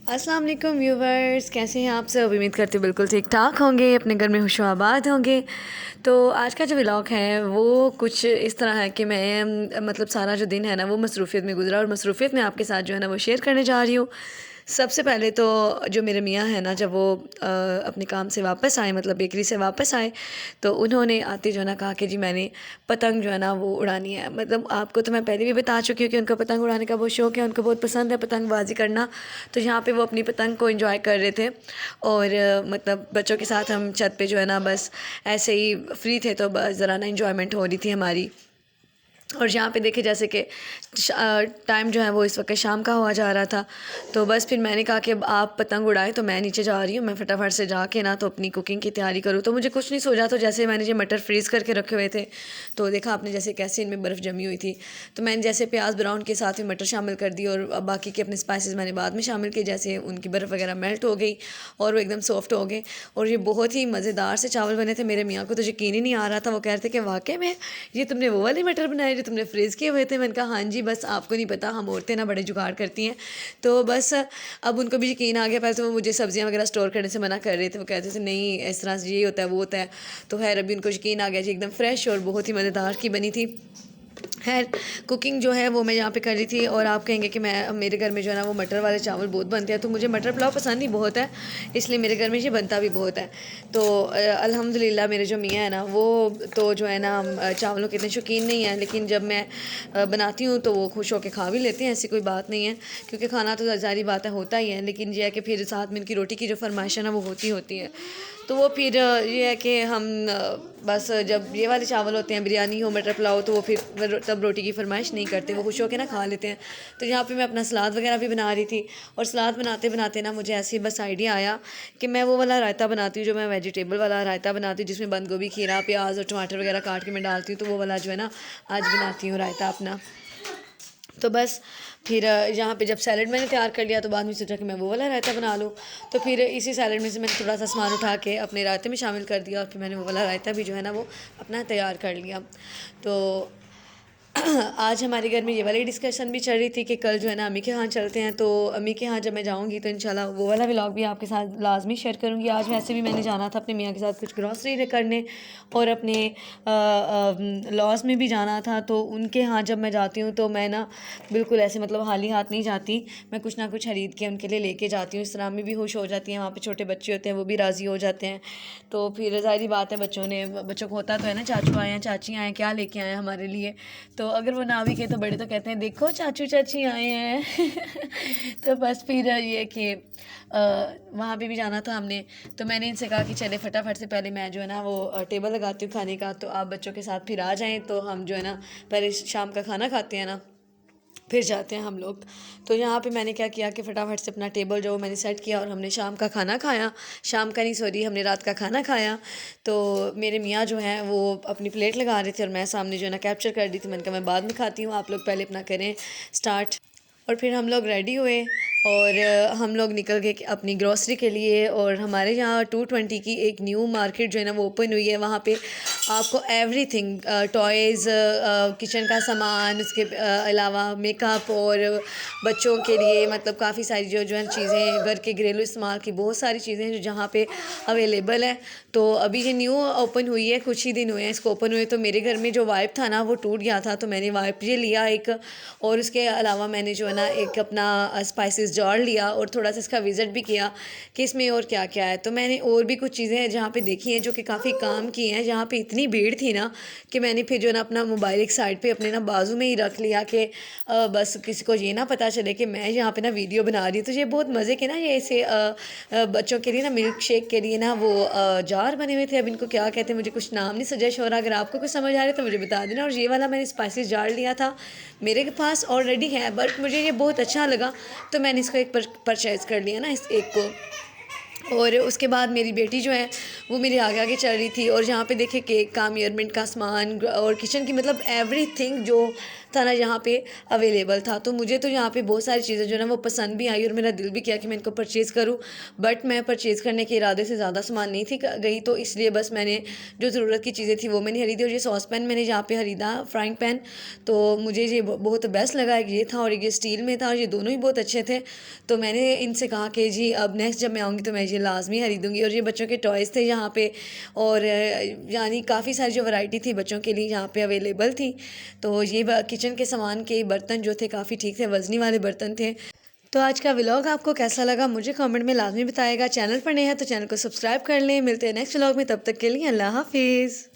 अस्सलाम वालेकुम व्यूवर्स, कैसे हैं आप सब। उम्मीद करती हूँ बिल्कुल ठीक ठाक होंगे, अपने घर में खुश आबाद होंगे। तो आज का जो व्लॉग है वो कुछ इस तरह है कि मैं मतलब सारा जो दिन है ना वो मसरूफ़ियत में गुजरा, और मसरूफ़ियत में आपके साथ जो है ना वो शेयर करने जा रही हूँ। सबसे पहले तो जो मेरे मियाँ हैं ना, जब वो अपने काम से वापस आए, मतलब बेकरी से वापस आए, तो उन्होंने आते जो है ना कहा कि जी मैंने पतंग जो है ना वो उड़ानी है। मतलब आपको तो मैं पहले भी बता चुकी हूँ कि उनको पतंग उड़ाने का बहुत शौक़ है, उनको बहुत पसंद है पतंगबाजी करना। तो यहाँ पे वो अपनी पतंग को एंजॉय कर रहे थे, और मतलब बच्चों के साथ हम छत पे जो है ना बस ऐसे ही फ्री थे, तो बस ज़रा ना इंजॉयमेंट हो रही थी हमारी। और यहाँ पे देखे जैसे कि टाइम जो है वो इस वक्त शाम का हुआ जा रहा था, तो बस फिर मैंने कहा कि आप पतंग उड़ाएं, तो मैं नीचे जा रही हूँ, मैं फटाफट से जाके ना तो अपनी कुकिंग की तैयारी करूँ। तो मुझे कुछ नहीं सोचा, तो जैसे मैंने ये मटर फ्रीज़ करके रखे हुए थे, तो देखा आपने जैसे कैसे इनमें बर्फ़ जमी हुई थी, तो मैंने जैसे प्याज ब्राउन के साथ ही मटर शामिल कर दी, और बाकी के अपने स्पाइसेस मैंने बाद में शामिल किए। जैसे उनकी बर्फ़ वगैरह मेल्ट हो गई और वो एकदम सॉफ्ट हो गए, और ये बहुत ही मज़ेदार से चावल बने थे। मेरे मियाँ को तो यकीन ही नहीं आ रहा था, वो कह रहे थे कि वाकई में ये तुमने वो वाले मटर बनाए जो तुमने फ्रीज़ किए हुए थे। मैंने कहा हाँ जी, बस आपको नहीं पता, हम औरतें ना बड़े जुगाड़ करती हैं। तो बस अब उनको भी यकीन आ गया। पहले तो वो मुझे सब्जियां वगैरह स्टोर करने से मना कर रहे थे, वो कहते थे नहीं इस तरह से ये होता है वो होता है। तो खैर अभी उनको यकीन आ गया जी, एकदम फ्रेश और बहुत ही मज़ेदार की बनी थी। खैर कुकिंग जो है वो मैं यहाँ पे कर रही थी, और आप कहेंगे कि मैं मेरे घर में जो है ना वो मटर वाले चावल बहुत बनते हैं, तो मुझे मटर पुलाव पसंद ही बहुत है, इसलिए मेरे घर में ये बनता भी बहुत है। तो अल्हम्दुलिल्लाह मेरे जो मियाँ है ना वो तो जो है ना चावलों के इतने शौकीन नहीं हैं, लेकिन जब मैं बनाती हूँ तो वो खुश होकर खा भी लेते हैं, ऐसी कोई बात नहीं है, क्योंकि खाना तो ज़ाहिर बात है होता ही है, लेकिन ये है कि फिर साथ में इनकी रोटी की जो फरमाइश है ना वो होती है। तो वो फिर ये है कि हम बस जब ये वाले चावल होते हैं, बिरयानी हो मटर पुलाव, तो वो फिर तब रोटी की फरमाइश नहीं करते, वो खुश होकर ना खा लेते हैं। तो यहाँ पे मैं अपना सलाद वगैरह भी बना रही थी, और सलाद बनाते बनाते ना मुझे ऐसे बस आइडिया आया कि मैं वो वाला रायता बनाती हूँ, जो मैं वेजिटेबल वाला रायता बनाती हूँ, जिसमें बंद गोभी, खीरा, प्याज और टमाटर वगैरह काट के मैं डालती हूँ। तो वो वाला जो है ना आज बनाती हूँ रायता अपना। तो बस फिर यहाँ पे जब सैलड मैंने तैयार कर लिया, तो बाद में सोचा कि मैं वो वाला रायता बना लूँ। तो फिर इसी सैलड में से मैंने थोड़ा सा सामान उठा के अपने रायते में शामिल कर दिया, और फिर मैंने वो वाला रायता भी जो है ना वो अपना तैयार कर लिया। तो आज हमारे घर में ये वाली डिस्कशन भी चल रही थी कि कल जो है ना अम्मी के यहाँ चलते हैं, तो अम्मी के यहाँ जब मैं जाऊँगी तो इंशाल्लाह वो वाला व्लॉग भी आपके साथ लाजमी शेयर करूँगी। आज वैसे भी मैंने जाना था अपने मियाँ के साथ कुछ ग्रॉसरी करने, और अपने लॉज में भी जाना था। तो उनके यहाँ जब मैं जाती हूँ तो मैं ना बिल्कुल ऐसे मतलब खाली हाथ नहीं जाती, मैं कुछ ना कुछ ख़रीद के उनके लिए लेके जाती हूँ। इस तरह अम्मी भी खुश हो जाती हैं, वहाँ पे छोटे बच्चे होते हैं वो भी राज़ी हो जाते हैं। तो फिर ज़ाहिर बात है बच्चों को होता तो है ना चाचू आए हैं चाची आए हैं, क्या लेके आए हैं हमारे लिए। तो अगर वो ना भी कहे तो बड़े तो कहते हैं देखो चाचू चाची आए हैं। तो बस फिर ये कि वहाँ पे भी जाना था हमने, तो मैंने इनसे कहा कि चले फटाफट से पहले मैं जो है ना वो टेबल लगाती हूँ खाने का, तो आप बच्चों के साथ फिर आ जाएं, तो हम जो है ना पहले शाम का खाना खाते हैं ना, फिर जाते हैं हम लोग। तो यहाँ पे मैंने क्या किया कि फटाफट से अपना टेबल जो मैंने सेट किया, और हमने शाम का खाना खाया, शाम का नहीं सॉरी हमने रात का खाना खाया। तो मेरे मियाँ जो हैं वो अपनी प्लेट लगा रहे थे, और मैं सामने जो है ना कैप्चर कर दी थी। मैंने कहा मैं बाद में खाती हूँ, आप लोग पहले अपना करें स्टार्ट। और फिर हम लोग रेडी हुए, और हम लोग निकल गए अपनी ग्रॉसरी के लिए। और हमारे यहाँ 220 की एक न्यू मार्केट जो है ना वो ओपन हुई है, वहाँ पे आपको एवरीथिंग टॉयज़, किचन का सामान, उसके अलावा मेकअप, और बच्चों के लिए मतलब काफ़ी सारी जो है चीज़ें, घर के घरेलू इस्तेमाल की बहुत सारी चीज़ें हैं जो जहाँ पे अवेलेबल है। तो अभी ये न्यू ओपन हुई है, कुछ ही दिन हुए हैं इसको ओपन हुए। तो मेरे घर में जो वाइप था ना वो टूट गया था, तो मैंने वाइप ये लिया एक, और उसके अलावा मैंने जो है ना एक अपना स्पाइसेस जार लिया, और थोड़ा सा इसका विज़िट भी किया कि इसमें और क्या क्या है। तो मैंने और भी कुछ चीज़ें हैं जहाँ पे देखी हैं जो कि काफ़ी काम की हैं। जहाँ पे इतनी भीड़ थी ना कि मैंने फिर जो है ना अपना मोबाइल एक साइड पे अपने ना बाजू में ही रख लिया कि बस किसी को ये ना पता चले कि मैं यहाँ पे ना वीडियो बना रही हूँ। तो ये बहुत मज़े के ना ये ऐसे बच्चों के लिए ना मिल्क शेक के लिए ना वो जार बने हुए थे। अब इनको क्या कहते हैं मुझे कुछ नाम नहीं सजेस्ट हो रहा, अगर आपको कुछ समझ आ रहा है तो मुझे बता देना। और ये वाला मैंने स्पाइसेस जार लिया था, मेरे पास ऑलरेडी है, बट मुझे ये बहुत अच्छा लगा, तो मैंने इसको एक परचेज़ कर लिया ना इस एक को। और उसके बाद मेरी बेटी जो है वो मेरे आगे आगे चल रही थी, और यहाँ पे देखे केक का, मेजरमेंट का सामान, और किचन की मतलब एवरीथिंग जो सारा यहाँ पे अवेलेबल था। तो मुझे तो यहाँ पे बहुत सारी चीज़ें जो है ना वो पसंद भी आई और मेरा दिल भी किया कि मैं इनको परचेज़ करूँ, बट मैं परचेज़ करने के इरादे से ज़्यादा सामान नहीं थी गई, तो इसलिए बस मैंने जो ज़रूरत की चीज़ें थी वो मैंने खरीदी। और ये सॉस पैन मैंने यहाँ पे खरीदा, फ्राइंग पैन, तो मुझे ये बहुत बेस्ट लगा। ये था और ये स्टील में था और ये दोनों ही बहुत अच्छे थे। तो मैंने इनसे कहा कि जी अब नेक्स्ट जब मैं आऊँगी तो मैं ये लाजमी खरीदूँगी। और ये बच्चों के टॉयज़ थे यहाँ पे, और यानी काफ़ी सारी जो वैरायटी थी बच्चों के लिए यहाँ पे अवेलेबल थी। तो ये किचन के सामान के बर्तन जो थे काफ़ी ठीक थे, वज़नी वाले बर्तन थे। तो आज का व्लॉग आपको कैसा लगा मुझे कमेंट में लाजमी बताएगा। चैनल पर नए हैं तो चैनल को सब्सक्राइब कर लें। मिलते हैं नेक्स्ट व्लॉग में, तब तक के लिए अल्लाह हाफिज़।